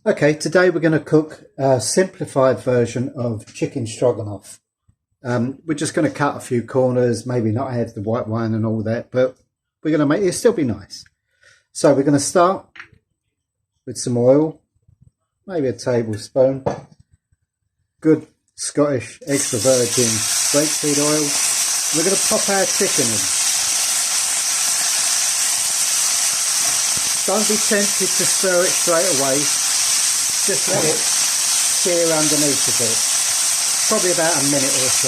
Okay, today we're going to cook a simplified version of chicken stroganoff. We're just going to cut a few corners, maybe not add the white wine and all that, but we're going to make it still be nice. So we're going to start with some oil, maybe a tablespoon, good Scottish extra virgin grapeseed oil. We're going to pop our chicken in. Don't be tempted to stir it straight away. Just let it sear underneath a bit, probably about a minute or so.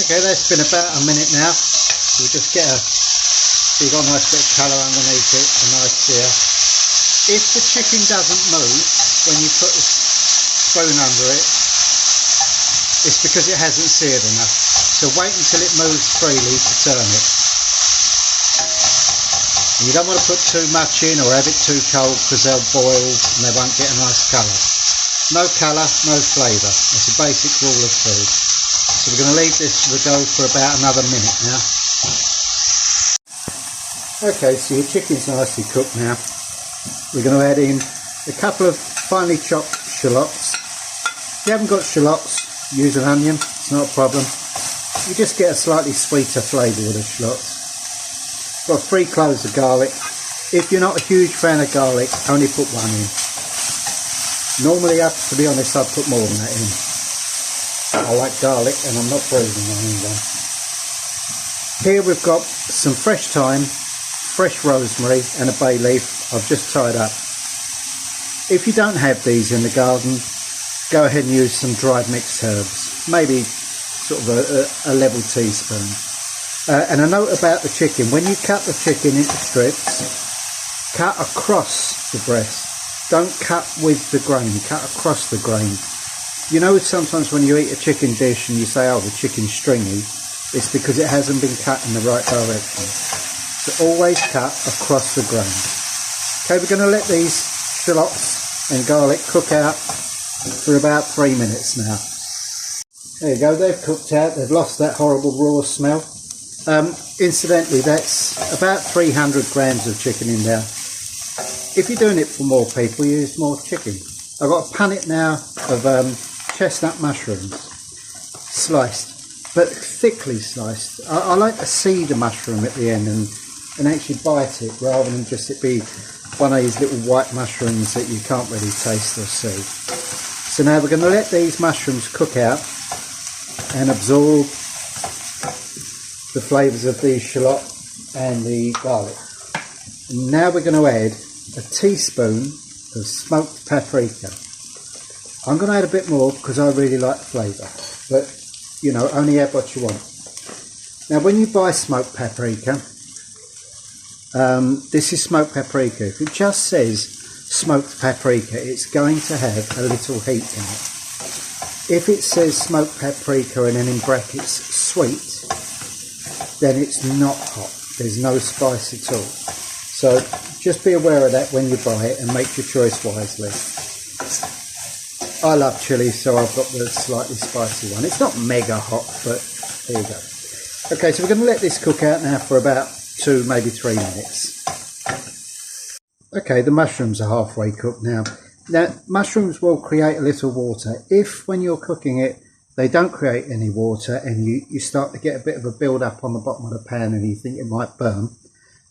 Okay, that's been about a minute now. We'll just get so you've got a nice bit of colour underneath it, a nice sear. If the chicken doesn't move when you put the spoon under it, it's because it hasn't seared enough. So wait until it moves freely to turn it. You don't want to put too much in or have it too cold because they'll boil and they won't get a nice colour. No colour, no flavour. That's a basic rule of food. So we're going to leave this to go for about another minute now. Okay, so your chicken's nicely cooked now. We're going to add in a couple of finely chopped shallots. If you haven't got shallots, use an onion, it's not a problem. You just get a slightly sweeter flavour with the shallots. Got 3 cloves of garlic. If you're not a huge fan of garlic, only put 1 in. Normally, to be honest, I'd put more than that in. I like garlic and I'm not freezing on anyone. Here we've got some fresh thyme, fresh rosemary and a bay leaf I've just tied up. If you don't have these in the garden, go ahead and use some dried mixed herbs. Maybe sort of a level teaspoon. And a note about the chicken, when you cut the chicken into strips, cut across the breast. Don't cut with the grain, cut across the grain. You know, sometimes when you eat a chicken dish and you say, oh, the chicken's stringy, it's because it hasn't been cut in the right direction. So always cut across the grain. Okay, we're going to let these shallots and garlic cook out for about 3 minutes now. There you go, they've cooked out, they've lost that horrible raw smell. Incidentally, that's about 300 grams of chicken in there. If you're doing it for more people, use more chicken. I've got a punnet now of chestnut mushrooms, sliced, but thickly sliced. I like to see the mushroom at the end and actually bite it, rather than just it be one of these little white mushrooms that you can't really taste or see. So now we're going to let these mushrooms cook out and absorb the flavours of the shallot and the garlic. And now we're going to add a teaspoon of smoked paprika. I'm going to add a bit more because I really like the flavour, but you know, only add what you want. Now when you buy smoked paprika, this is smoked paprika. If it just says smoked paprika, it's going to have a little heat in it. If it says smoked paprika and then in brackets sweet, then it's not hot. There's no spice at all. So just be aware of that when you buy it and make your choice wisely. I love chilli, so I've got the slightly spicy one. It's not mega hot, but there you go. Okay, so we're going to let this cook out now for about 2, maybe 3 minutes. Okay, the mushrooms are halfway cooked now. Now, mushrooms will create a little water. If, when you're cooking it, they don't create any water and you start to get a bit of a build up on the bottom of the pan and you think it might burn,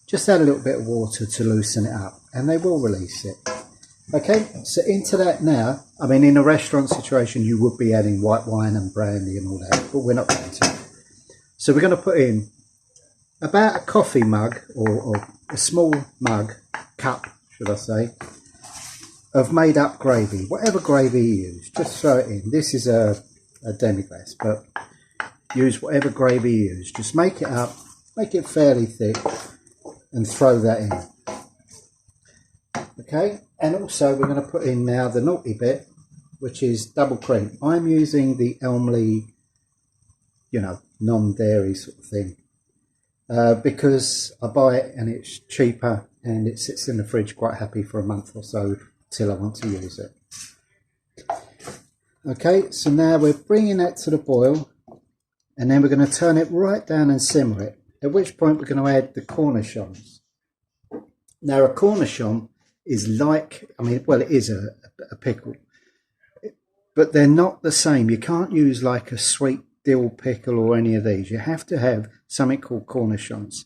just add a little bit of water to loosen it up and they will release it. Okay, so into that now, I mean, in a restaurant situation you would be adding white wine and brandy and all that, but we're not going to. So we're going to put in about a coffee mug or a small mug, cup should I say, of made up gravy. Whatever gravy you use, just throw it in. This is a demi-glace, but use whatever gravy you use. Just make it up, make it fairly thick and throw that in. Okay, and also we're going to put in now the naughty bit, which is double cream. I'm using the Elmley, you know, non-dairy sort of thing, because I buy it and it's cheaper and it sits in the fridge quite happy for a month or so till I want to use it. Okay, so now we're bringing that to the boil and then we're going to turn it right down and simmer it, at which point we're going to add the cornishons. Now a cornichon is like, I mean, well, it is a pickle, but they're not the same. You can't use like a sweet dill pickle or any of these. You have to have something called cornishons.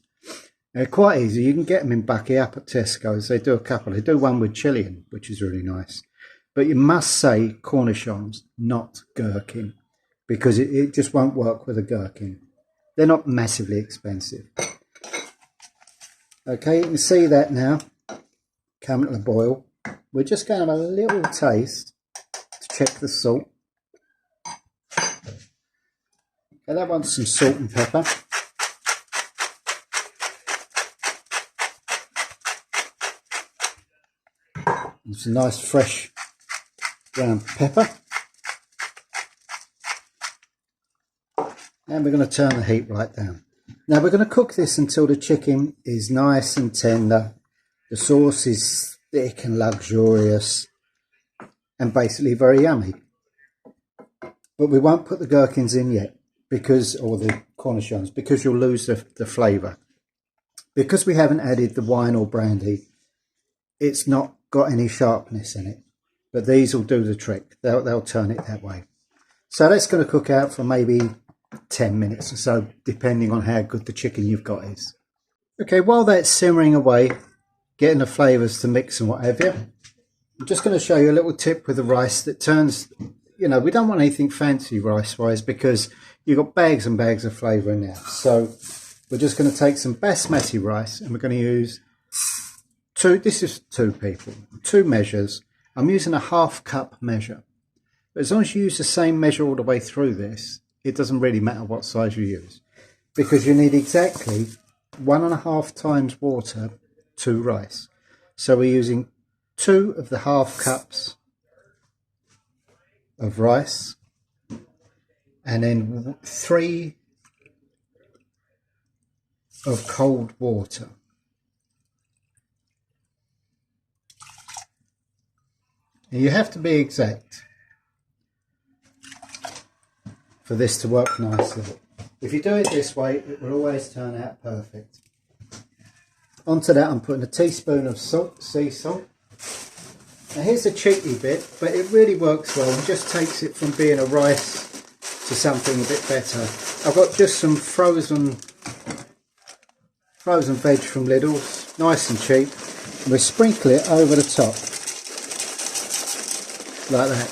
They're quite easy. You can get them in Bucky up at Tesco's. They do a couple. They do one with chilli in, which is really nice. But you must say cornishons, not gherkin, because it just won't work with a gherkin. They're not massively expensive. Okay, you can see that now coming to the boil. We're just going to have a little taste to check the salt. Okay, that wants some salt and pepper. And some nice fresh ground pepper. And we're going to turn the heat right down. Now we're going to cook this until the chicken is nice and tender. The sauce is thick and luxurious and basically very yummy. But we won't put the gherkins in yet, because, or the cornichons, because you'll lose the flavour. Because we haven't added the wine or brandy, it's not got any sharpness in it. But these will do the trick. They'll turn it that way. So that's going to cook out for maybe 10 minutes or so, depending on how good the chicken you've got is. Okay, while that's simmering away, getting the flavours to mix and what have you, I'm just going to show you a little tip with the rice that turns, you know, we don't want anything fancy rice-wise because you've got bags and bags of flavour in there. So we're just going to take some basmati rice and we're going to use this is 2 people, 2 measures. I'm using a ½ cup measure. But as long as you use the same measure all the way through this, it doesn't really matter what size you use, because you need exactly 1.5 times water to rice. So we're using 2 of the ½ cups of rice, and then 3 of cold water. And you have to be exact for this to work nicely. If you do it this way, it will always turn out perfect. Onto that, I'm putting a teaspoon of salt, sea salt. Now here's a cheeky bit, but it really works well and just takes it from being a rice to something a bit better. I've got just some frozen veg from Lidl's, nice and cheap. And we sprinkle it over the top, like that.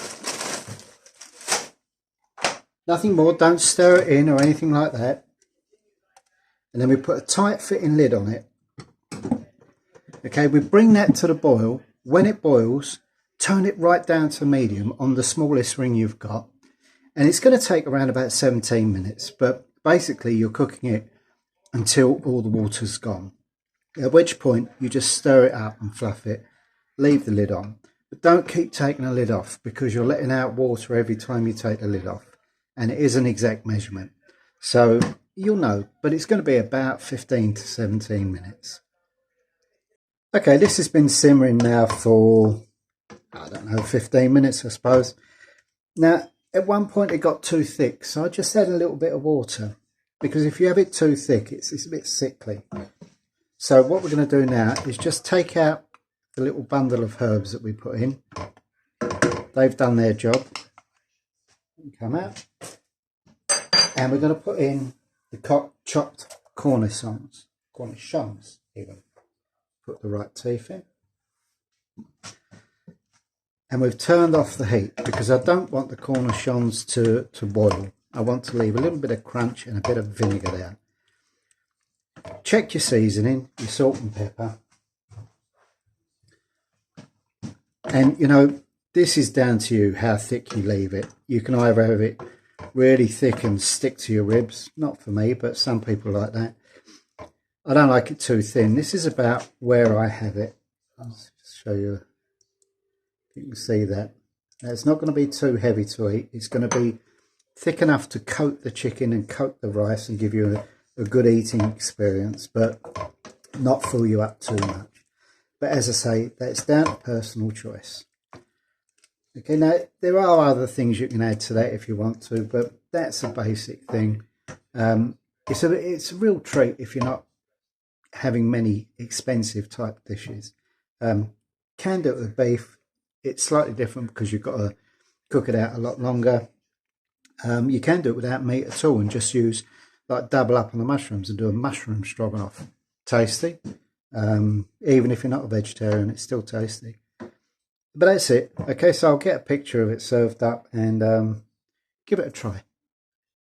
Nothing more, don't stir it in or anything like that. And then we put a tight fitting lid on it. Okay, we bring that to the boil. When it boils, turn it right down to medium on the smallest ring you've got. And it's going to take around about 17 minutes. But basically you're cooking it until all the water's gone. At which point you just stir it up and fluff it. Leave the lid on. But don't keep taking the lid off, because you're letting out water every time you take the lid off. And it is an exact measurement. So you'll know, but it's going to be about 15 to 17 minutes. Okay, this has been simmering now for, I don't know, 15 minutes, I suppose. Now, at one point it got too thick, so I just add a little bit of water, because if you have it too thick, it's a bit sickly. So what we're going to do now is just take out the little bundle of herbs that we put in. They've done their job. Come out. And we're going to put in the chopped cornishons even. Put the right teeth in. And we've turned off the heat, because I don't want the cornishons to boil. I want to leave a little bit of crunch and a bit of vinegar there. Check your seasoning, your salt and pepper. And you know, this is down to you how thick you leave it. You can either have it really thick and stick to your ribs. Not for me, but some people like that. I don't like it too thin. This is about where I have it. I'll just show you if you can see that. Now, it's not going to be too heavy to eat. It's going to be thick enough to coat the chicken and coat the rice and give you a good eating experience, but not fill you up too much. But as I say, that's down to personal choice. Okay, now there are other things you can add to that if you want to, but that's a basic thing. It's a real treat if you're not having many expensive type dishes. Can do it with beef. It's slightly different because you've got to cook it out a lot longer. You can do it without meat at all and just use, like, double up on the mushrooms and do a mushroom stroganoff. Tasty. Even if you're not a vegetarian, it's still tasty. But that's it. Okay, so I'll get a picture of it served up and give it a try.